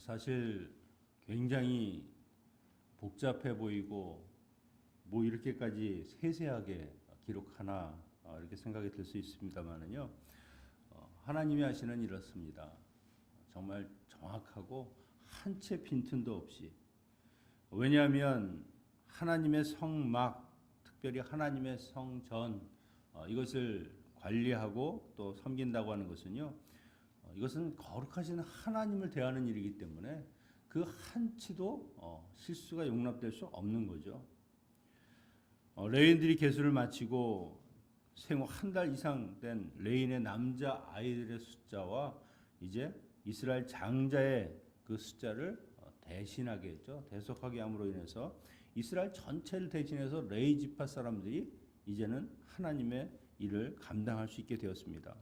사실 굉장히 복잡해 보이고 뭐 이렇게까지 세세하게 기록하나 이렇게 생각이 들 수 있습니다만은요. 하나님이 하시는 이렇습니다. 정말 정확하고 한 채 빈틈도 없이. 왜냐하면 하나님의 성막, 특별히 하나님의 성전 이것을 관리하고 또 섬긴다고 하는 것은요. 이것은 거룩하신 하나님을 대하는 일이기 때문에 그 한치도 실수가 용납될 수 없는 거죠. 레인들이 계수를 마치고 생후 한 달 이상 된 레인의 남자 아이들의 숫자와 이제 이스라엘 장자의 그 숫자를 대신하게 했죠. 대속하게 함으로 인해서 이스라엘 전체를 대신해서 레위 지파 사람들이 이제는 하나님의 일을 감당할 수 있게 되었습니다.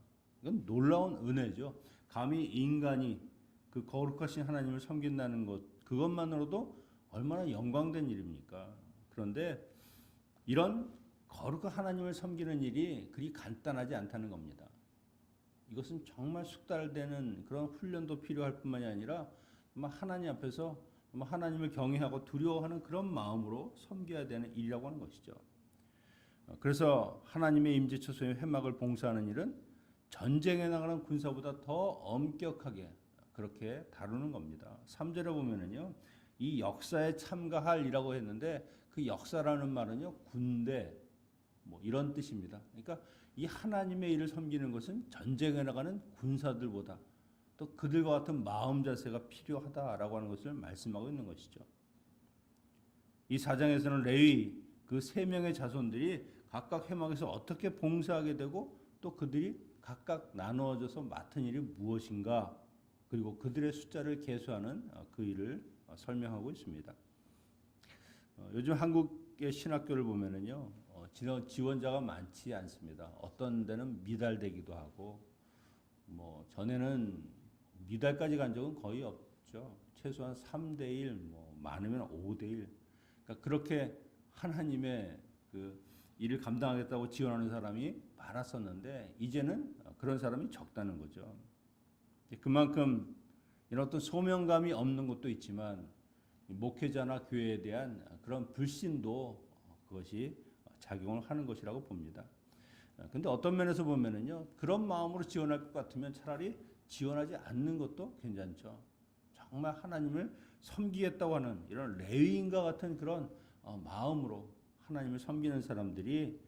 이건 놀라운 은혜죠. 감히 인간이 그 거룩하신 하나님을 섬긴다는 것, 그것만으로도 얼마나 영광된 일입니까? 그런데 이런 거룩한 하나님을 섬기는 일이 그리 간단하지 않다는 겁니다. 이것은 정말 숙달되는 그런 훈련도 필요할 뿐만이 아니라 하나님 앞에서 하나님을 경외하고 두려워하는 그런 마음으로 섬겨야 되는 일이라고 하는 것이죠. 그래서 하나님의 임재처소의 회막을 봉사하는 일은 전쟁에 나가는 군사보다 더 엄격하게 그렇게 다루는 겁니다. 3절에 보면은요, 이 역사에 참가할이라고 했는데 그 역사라는 말은요, 군대 뭐 이런 뜻입니다. 그러니까 이 하나님의 일을 섬기는 것은 전쟁에 나가는 군사들보다 또 그들과 같은 마음 자세가 필요하다라고 하는 것을 말씀하고 있는 것이죠. 이 4장에서는 레위 그 세 명의 자손들이 각각 회막에서 어떻게 봉사하게 되고 또 그들이 각각 나누어져서 맡은 일이 무엇인가, 그리고 그들의 숫자를 계수하는 그 일을 설명하고 있습니다. 요즘 한국의 신학교를 보면은요, 지원자가 많지 않습니다. 어떤 데는 미달되기도 하고, 뭐 전에는 미달까지 간 적은 거의 없죠. 최소한 3대1, 뭐 많으면 5대1. 그러니까 그렇게 하나님의 그 일을 감당하겠다고 지원하는 사람이 많았었는데 이제는 그런 사람이 적다는 거죠. 그만큼 이런 어떤 소명감이 없는 것도 있지만 목회자나 교회에 대한 그런 불신도 그것이 작용을 하는 것이라고 봅니다. 근데 어떤 면에서 보면은요, 그런 마음으로 지원할 것 같으면 차라리 지원하지 않는 것도 괜찮죠. 정말 하나님을 섬기겠다고 하는 이런 레위인과 같은 그런 마음으로 하나님을 섬기는 사람들이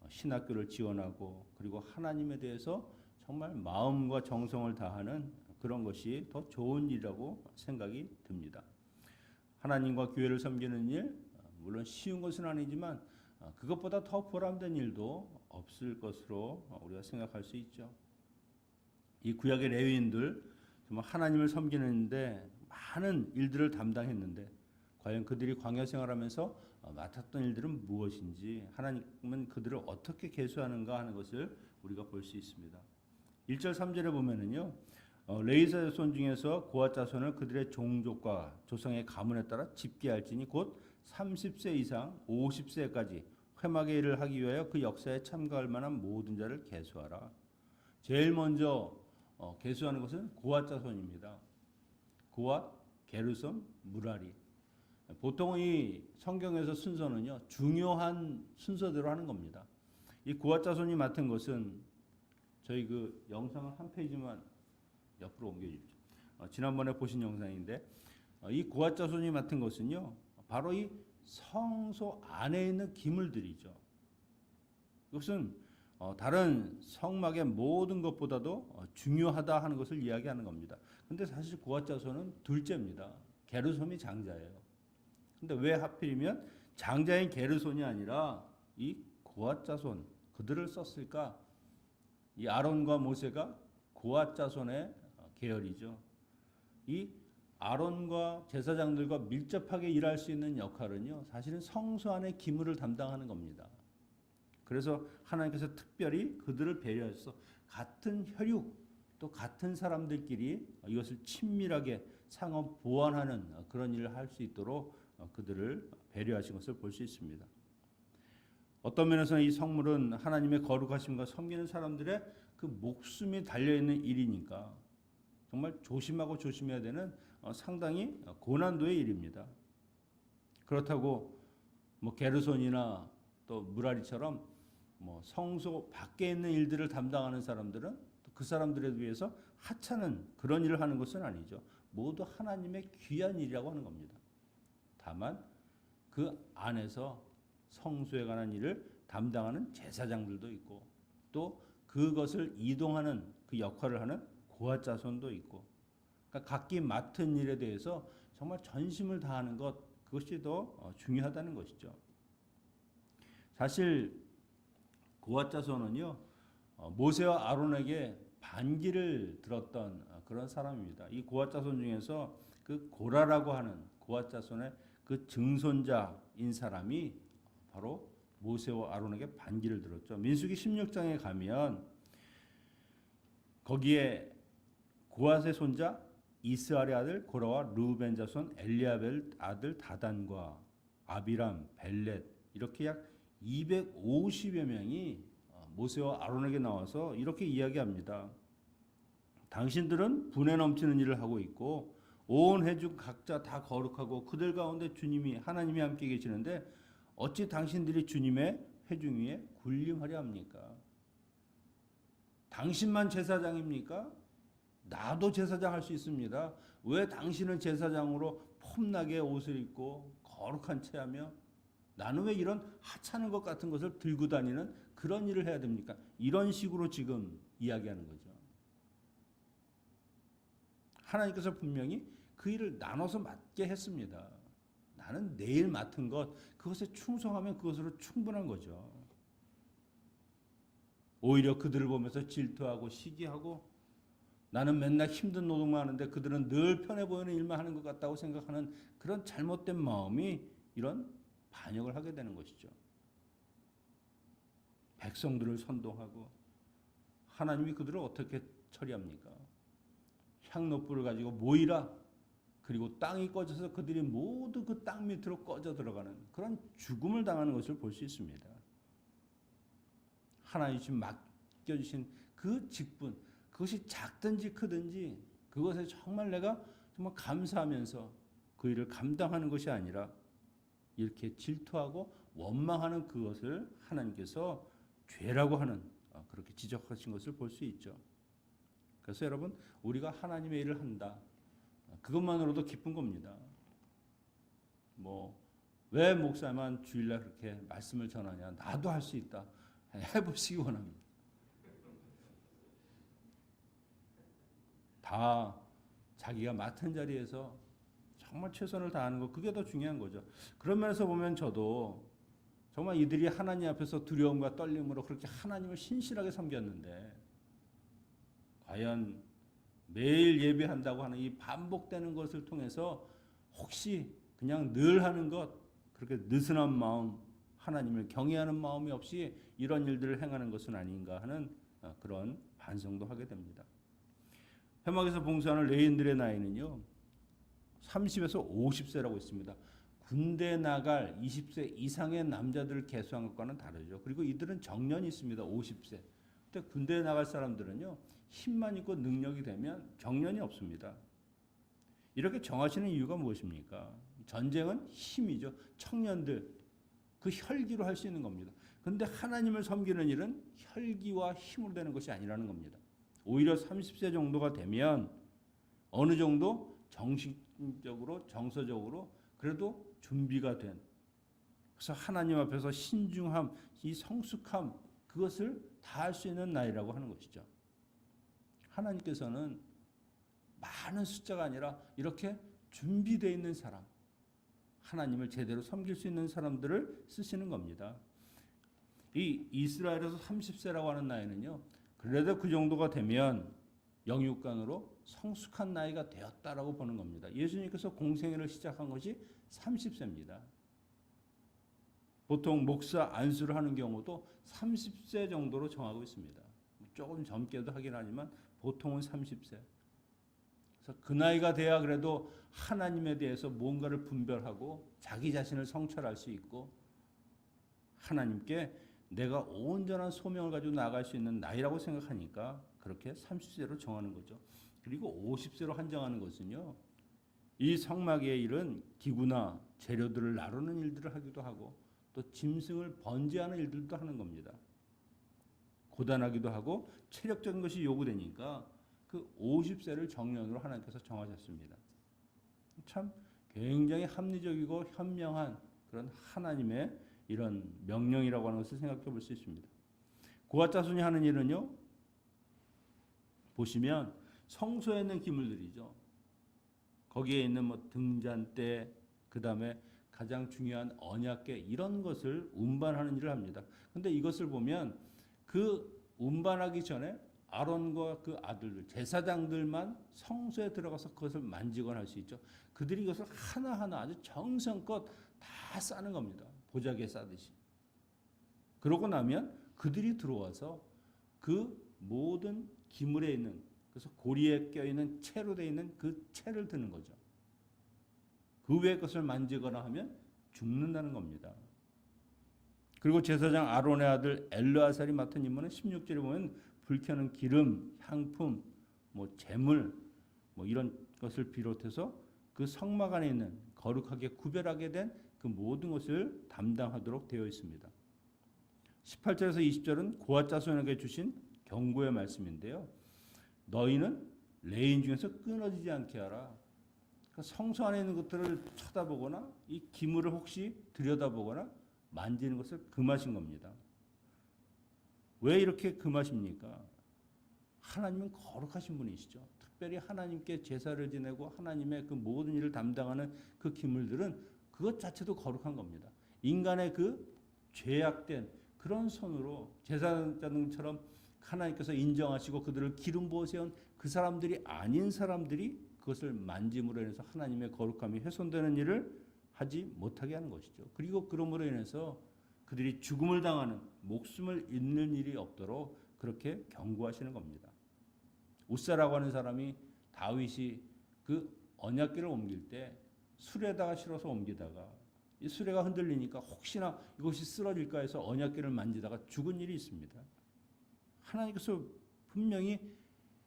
신학교를 지원하고 그리고 하나님에 대해서 정말 마음과 정성을 다하는 그런 것이 더 좋은 일이라고 생각이 듭니다. 하나님과 교회를 섬기는 일, 물론 쉬운 것은 아니지만 그것보다 더 보람된 일도 없을 것으로 우리가 생각할 수 있죠. 이 구약의 레위인들 정말 하나님을 섬기는데 많은 일들을 담당했는데 과연 그들이 광야 생활하면서 맡았던 일들은 무엇인지, 하나님은 그들을 어떻게 계수하는가 하는 것을 우리가 볼 수 있습니다. 1절 3절에 보면은요, 레위 자손 중에서 고핫 자손을 그들의 종족과 조상의 가문에 따라 집계할지니 곧 30세 이상 50세까지 회막의 일을 하기 위하여 그 역사에 참가할 만한 모든 자를 계수하라. 제일 먼저 계수하는 것은 고핫 자손입니다. 고핫, 게르손, 무라리. 보통 이 성경에서 순서는요, 중요한 순서대로 하는 겁니다. 이 고핫 자손이 맡은 것은 저희 그 영상을 한 페이지만 옆으로 옮겨주십시오. 지난번에 보신 영상인데 이 고핫 자손이 맡은 것은요, 바로 이 성소 안에 있는 기물들이죠. 이것은 다른 성막의 모든 것보다도 중요하다 하는 것을 이야기하는 겁니다. 근데 사실 고핫 자손은 둘째입니다. 게르솜이 장자예요. 근데 왜 하필이면 장자인 게르손이 아니라 이 고핫 자손 그들을 썼을까? 이 아론과 모세가 고핫 자손의 계열이죠. 이 아론과 제사장들과 밀접하게 일할 수 있는 역할은요, 사실은 성소 안의 기물을 담당하는 겁니다. 그래서 하나님께서 특별히 그들을 배려해서 같은 혈육 또 같은 사람들끼리 이것을 친밀하게 상호 보완하는 그런 일을 할 수 있도록 그들을 배려하신 것을 볼 수 있습니다. 어떤 면에서는 이 성물은 하나님의 거룩하심과 섬기는 사람들의 그 목숨이 달려있는 일이니까 정말 조심하고 조심해야 되는 상당히 고난도의 일입니다. 그렇다고 뭐 게르손이나 또 무라리처럼 뭐 성소 밖에 있는 일들을 담당하는 사람들은 그 사람들에 비해서 하찮은 그런 일을 하는 것은 아니죠. 모두 하나님의 귀한 일이라고 하는 겁니다. 다만 그 안에서 성소에 관한 일을 담당하는 제사장들도 있고 또 그것을 이동하는 그 역할을 하는 고아자손도 있고, 그러니까 각기 맡은 일에 대해서 정말 전심을 다하는 것, 그것이 더 중요하다는 것이죠. 사실 고아자손은요 모세와 아론에게 반기를 들었던 그런 사람입니다. 이 고아자손 중에서 그 고라라고 하는 고아자손의 그 증손자인 사람이 바로 모세와 아론에게 반기를 들었죠. 민수기 16장에 가면 거기에 고앗의 손자 이스라엘의 아들 고라와 르우벤 자손 엘리아벨 아들 다단과 아비람, 벨렛 이렇게 약 250여 명이 모세와 아론에게 나와서 이렇게 이야기합니다. 당신들은 분에 넘치는 일을 하고 있고 온 회중 각자 다 거룩하고 그들 가운데 주님이 하나님이 함께 계시는데 어찌 당신들이 주님의 회중 위에 군림하려 합니까? 당신만 제사장입니까? 나도 제사장 할 수 있습니다. 왜 당신은 제사장으로 폼나게 옷을 입고 거룩한 채 하며 나는 왜 이런 하찮은 것 같은 것을 들고 다니는 그런 일을 해야 됩니까? 이런 식으로 지금 이야기하는 거죠. 하나님께서 분명히 그 일을 나눠서 맡게 했습니다. 나는 내일 맡은 것, 그것에 충성하면 그것으로 충분한 거죠. 오히려 그들을 보면서 질투하고 시기하고 나는 맨날 힘든 노동만 하는데 그들은 늘 편해 보이는 일만 하는 것 같다고 생각하는 그런 잘못된 마음이 이런 반역을 하게 되는 것이죠. 백성들을 선동하고 하나님이 그들을 어떻게 처리합니까? 향로불을 가지고 모이라. 그리고 땅이 꺼져서 그들이 모두 그 땅 밑으로 꺼져 들어가는 그런 죽음을 당하는 것을 볼 수 있습니다. 하나님이 맡겨주신 그 직분, 그것이 작든지 크든지 그것에 정말 내가 정말 감사하면서 그 일을 감당하는 것이 아니라 이렇게 질투하고 원망하는 그것을 하나님께서 죄라고 하는 그렇게 지적하신 것을 볼 수 있죠. 그래서 여러분 우리가 하나님의 일을 한다. 그것만으로도 기쁜 겁니다. 왜 목사만 주일날 그렇게 말씀을 전하냐? 나도 할 수 있다. 해보시기 원합니다. 다 자기가 맡은 자리에서 정말 최선을 다하는 것, 그게 더 중요한 거죠. 그런 면에서 보면 저도 정말 이들이 하나님 앞에서 두려움과 떨림으로 그렇게 하나님을 신실하게 섬겼는데 과연 매일 예배한다고 하는 이 반복되는 것을 통해서 혹시 그냥 늘 하는 것, 그렇게 느슨한 마음, 하나님을 경외하는 마음이 없이 이런 일들을 행하는 것은 아닌가 하는 그런 반성도 하게 됩니다. 회막에서 봉사하는 레인들의 나이는요 30에서 50세라고 있습니다. 군대 나갈 20세 이상의 남자들을 계수한 것과는 다르죠. 그리고 이들은 정년이 있습니다. 50세. 근데 군대에 나갈 사람들은요 힘만 있고 능력이 되면 정년이 없습니다. 이렇게 정하시는 이유가 무엇입니까? 전쟁은 힘이죠. 청년들 그 혈기로 할 수 있는 겁니다. 그런데 하나님을 섬기는 일은 혈기와 힘으로 되는 것이 아니라는 겁니다. 오히려 30세 정도가 되면 어느 정도 정신적으로 정서적으로 그래도 준비가 된, 그래서 하나님 앞에서 신중함, 이 성숙함, 그것을 다 할 수 있는 나이라고 하는 것이죠. 하나님께서는 많은 숫자가 아니라 이렇게 준비되어 있는 사람, 하나님을 제대로 섬길 수 있는 사람들을 쓰시는 겁니다. 이 이스라엘에서 30세라고 하는 나이는요 그래도 그 정도가 되면 영육간으로 성숙한 나이가 되었다라고 보는 겁니다. 예수님께서 공생애를 시작한 것이 30세입니다. 보통 목사 안수를 하는 경우도 30세 정도로 정하고 있습니다. 조금 젊게도 하긴 하지만 보통은 30세. 그래서 그 나이가 돼야 그래도 하나님에 대해서 뭔가를 분별하고 자기 자신을 성찰할 수 있고 하나님께 내가 온전한 소명을 가지고 나아갈 수 있는 나이라고 생각하니까 그렇게 30세로 정하는 거죠. 그리고 50세로 한정하는 것은요. 이 성막의 일은 기구나 재료들을 나르는 일들을 하기도 하고 또 짐승을 번제하는 일들도 하는 겁니다. 고단하기도 하고 체력적인 것이 요구되니까 그 50세를 정년으로 하나님께서 정하셨습니다. 참 굉장히 합리적이고 현명한 그런 하나님의 이런 명령이라고 하는 것을 생각해 볼 수 있습니다. 고앗 자손이 하는 일은요. 보시면 성소에 있는 기물들이죠. 거기에 있는 뭐 등잔대, 그다음에 가장 중요한 언약궤 이런 것을 운반하는 일을 합니다. 근데 이것을 보면 그 운반하기 전에 아론과 그 아들들, 제사장들만 성소에 들어가서 그것을 만지거나 할 수 있죠. 그들이 이것을 하나하나 아주 정성껏 다 싸는 겁니다. 보자기에 싸듯이. 그러고 나면 그들이 들어와서 그 모든 기물에 있는, 그래서 고리에 껴있는 채로 되어 있는 그 채를 드는 거죠. 그 외의 것을 만지거나 하면 죽는다는 겁니다. 그리고 제사장 아론의 아들 엘르아살이 맡은 임무는 16절에 보면 불 켜는 기름, 향품, 뭐 재물, 뭐 이런 것을 비롯해서 그 성막 안에 있는 거룩하게 구별하게 된 그 모든 것을 담당하도록 되어 있습니다. 18절에서 20절은 고앗 자손에게 주신 경고의 말씀인데요. 너희는 레인 중에서 끊어지지 않게 하라. 그러니까 성소 안에 있는 것들을 쳐다보거나 이 기물을 혹시 들여다보거나 만지는 것을 금하신 겁니다. 왜 이렇게 금하십니까? 하나님은 거룩하신 분이시죠. 특별히 하나님께 제사를 지내고 하나님의 그 모든 일을 담당하는 그 기물들은 그것 자체도 거룩한 겁니다. 인간의 그 죄악된 그런 손으로 제사장처럼 하나님께서 인정하시고 그들을 기름 부어 세운 그 사람들이 아닌 사람들이 그것을 만짐으로 인해서 하나님의 거룩함이 훼손되는 일을 하지 못하게 하는 것이죠. 그리고 그러므로 인해서 그들이 죽음을 당하는, 목숨을 잃는 일이 없도록 그렇게 경고하시는 겁니다. 우사라고 하는 사람이 다윗이 그 언약궤를 옮길 때 수레에다가 실어서 옮기다가 이 수레가 흔들리니까 혹시나 이것이 쓰러질까 해서 언약궤를 만지다가 죽은 일이 있습니다. 하나님께서 분명히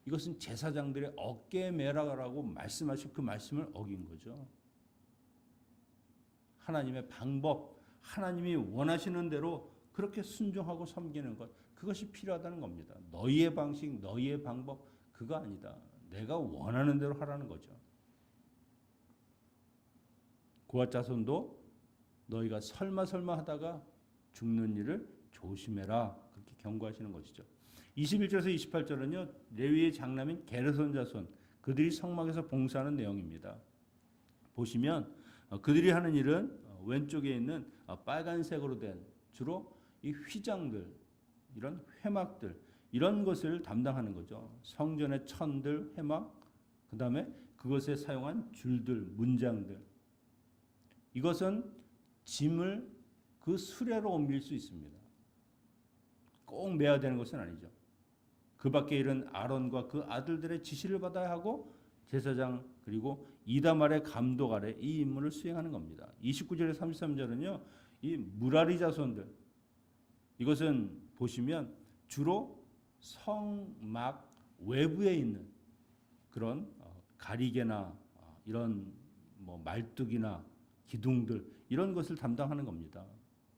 이것은 제사장들의 어깨에 매라라고 말씀하신 그 말씀을 어긴 거죠. 하나님의 방법, 하나님이 원하시는 대로 그렇게 순종하고 섬기는 것, 그것이 필요하다는 겁니다. 너희의 방식, 너희의 방법, 그거 아니다. 내가 원하는 대로 하라는 거죠. 고앗 자손도 너희가 설마 하다가 죽는 일을 조심해라. 그렇게 경고하시는 것이죠. 21절에서 28절은요. 레위의 장남인 게르손 자손, 그들이 성막에서 봉사하는 내용입니다. 보시면 그들이 하는 일은 왼쪽에 있는 빨간색으로 된 주로 이 휘장들, 이런 회막들, 이런 것을 담당하는 거죠. 성전의 천들, 회막, 그 다음에 그것에 사용한 줄들, 문장들. 이것은 짐을 그 수레로 옮길 수 있습니다. 꼭 매야 되는 것은 아니죠. 그 밖에 일은 아론과 그 아들들의 지시를 받아야 하고 제사장 그리고 이다말의 감독 아래 이 임무를 수행하는 겁니다. 29절에 33절은요. 이 무라리 자손들, 이것은 보시면 주로 성막 외부에 있는 그런 가리개나 이런 뭐 말뚝이나 기둥들 이런 것을 담당하는 겁니다.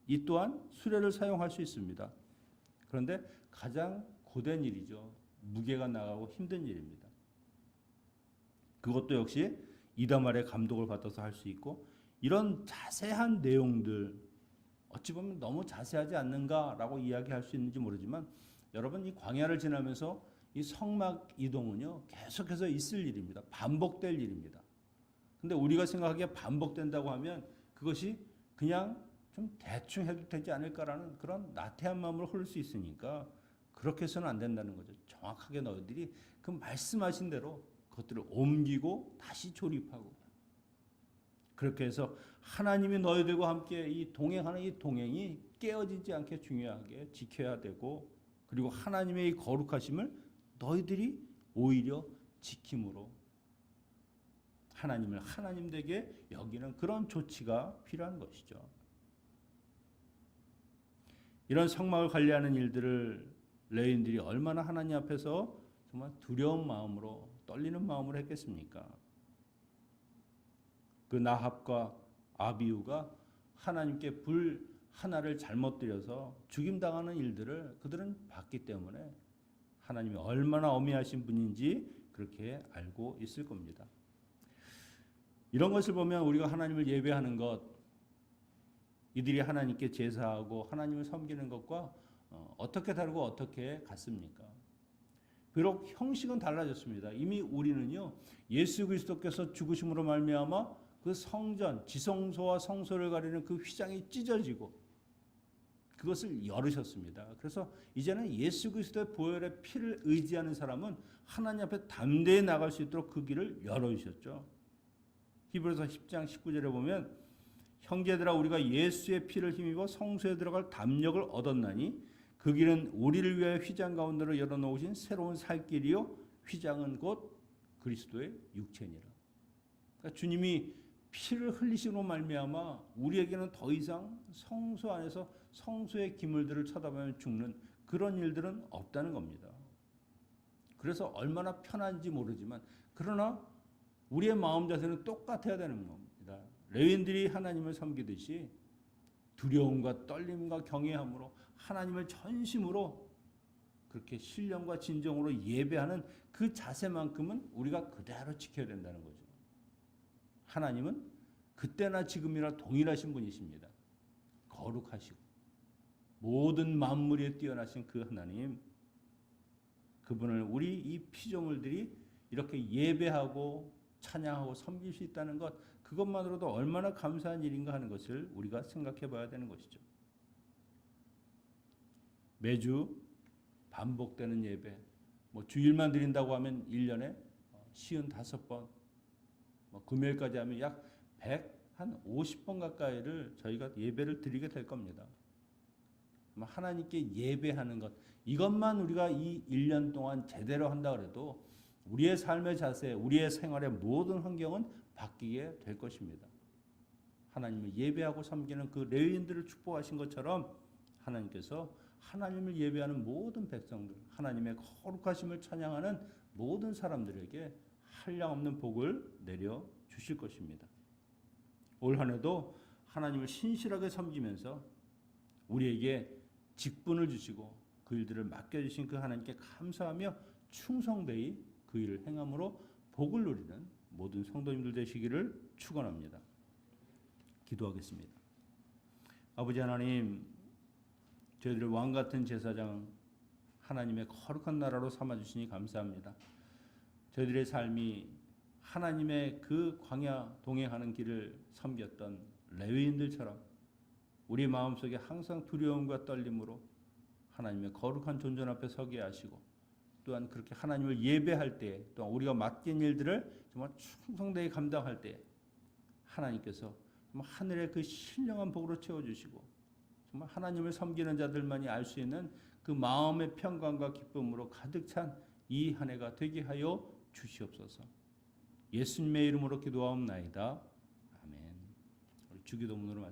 이 또한 수레를 사용할 수 있습니다. 그런데 가장 고된 일이죠. 무게가 나가고 힘든 일입니다. 그것도 역시 이다말의 감독을 받아서 할 수 있고, 이런 자세한 내용들 어찌 보면 너무 자세하지 않는가라고 이야기할 수 있는지 모르지만, 여러분 이 광야를 지나면서 이 성막 이동은요 계속해서 있을 일입니다. 반복될 일입니다. 근데 우리가 생각하기에 반복된다고 하면 그것이 그냥 좀 대충 해도 되지 않을까라는 그런 나태한 마음으로 흐를 수 있으니까 그렇게 해서는 안 된다는 거죠. 정확하게 너희들이 그 말씀하신 대로 그것들을 옮기고 다시 조립하고, 그렇게 해서 하나님이 너희들과 함께 이 동행하는 이 동행이 깨어지지 않게 중요하게 지켜야 되고, 그리고 하나님의 이 거룩하심을 너희들이 오히려 지킴으로 하나님을 하나님 되게 여기는 그런 조치가 필요한 것이죠. 이런 성막을 관리하는 일들을 레위인들이 얼마나 하나님 앞에서 정말 두려운 마음으로 떨리는 마음으로 했겠습니까? 그 나합과 아비후가 하나님께 불 하나를 잘못 드려서 죽임당하는 일들을 그들은 봤기 때문에 하나님이 얼마나 어미하신 분인지 그렇게 알고 있을 겁니다. 이런 것을 보면 우리가 하나님을 예배하는 것, 이들이 하나님께 제사하고 하나님을 섬기는 것과 어떻게 다르고 어떻게 같습니까? 비록 형식은 달라졌습니다. 이미 우리는요, 예수 그리스도께서 죽으심으로 말미암아 그 성전, 지성소와 성소를 가리는 그 휘장이 찢어지고 그것을 열으셨습니다. 그래서 이제는 예수 그리스도의 보혈의 피를 의지하는 사람은 하나님 앞에 담대히 나갈 수 있도록 그 길을 열어주셨죠. 히브리서 10장 19절에 보면 형제들아 우리가 예수의 피를 힘입어 성소에 들어갈 담력을 얻었나니 그 길은 우리를 위하여 휘장 가운데로 열어놓으신 새로운 살 길이요 휘장은 곧 그리스도의 육체니라. 그러니까 주님이 피를 흘리심으로 말미암아 우리에게는 더 이상 성소 안에서 성소의 기물들을 쳐다보면 죽는 그런 일들은 없다는 겁니다. 그래서 얼마나 편한지 모르지만 그러나 우리의 마음 자세는 똑같아야 되는 겁니다. 레위인들이 하나님을 섬기듯이 두려움과 떨림과 경외함으로 하나님을 전심으로 그렇게 신령과 진정으로 예배하는 그 자세만큼은 우리가 그대로 지켜야 된다는 거죠. 하나님은 그때나 지금이나 동일하신 분이십니다. 거룩하시고 모든 만물에 뛰어나신 그 하나님, 그분을 우리 이 피조물들이 이렇게 예배하고 찬양하고 섬길 수 있다는 것, 그것만으로도 얼마나 감사한 일인가 하는 것을 우리가 생각해 봐야 되는 것이죠. 매주 반복되는 예배, 주일만 드린다고 하면 1년에 55번, 금요일까지 하면 약 150번 가까이를 저희가 예배를 드리게 될 겁니다. 하나님께 예배하는 것, 이것만 우리가 이 1년 동안 제대로 한다 그래도 우리의 삶의 자세, 우리의 생활의 모든 환경은 바뀌게 될 것입니다. 하나님을 예배하고 섬기는 그 레위인들을 축복하신 것처럼 하나님께서 하나님을 예배하는 모든 백성들, 하나님의 거룩하심을 찬양하는 모든 사람들에게 한량없는 복을 내려 주실 것입니다. 올 한 해도 하나님을 신실하게 섬기면서 우리에게 직분을 주시고 그 일들을 맡겨주신 그 하나님께 감사하며 충성되이 그 일을 행함으로 복을 누리는 모든 성도님들 되시기를 축원합니다. 기도하겠습니다. 아버지 하나님, 저희들을 왕같은 제사장 하나님의 거룩한 나라로 삼아주시니 감사합니다. 저희들의 삶이 하나님의 그 광야 동행하는 길을 섬겼던 레위인들처럼 우리 마음속에 항상 두려움과 떨림으로 하나님의 거룩한 존전 앞에 서게 하시고 또한 그렇게 하나님을 예배할 때 또한 우리가 맡긴 일들을 정말 충성되게 감당할 때 하나님께서 정말 하늘의 그 신령한 복으로 채워주시고 정말 하나님을 섬기는 자들만이 알 수 있는 그 마음의 평강과 기쁨으로 가득 찬 이 한 해가 되게 하여 주시옵소서. 예수님의 이름으로 기도하옵나이다. 아멘. 우리 주기도문으로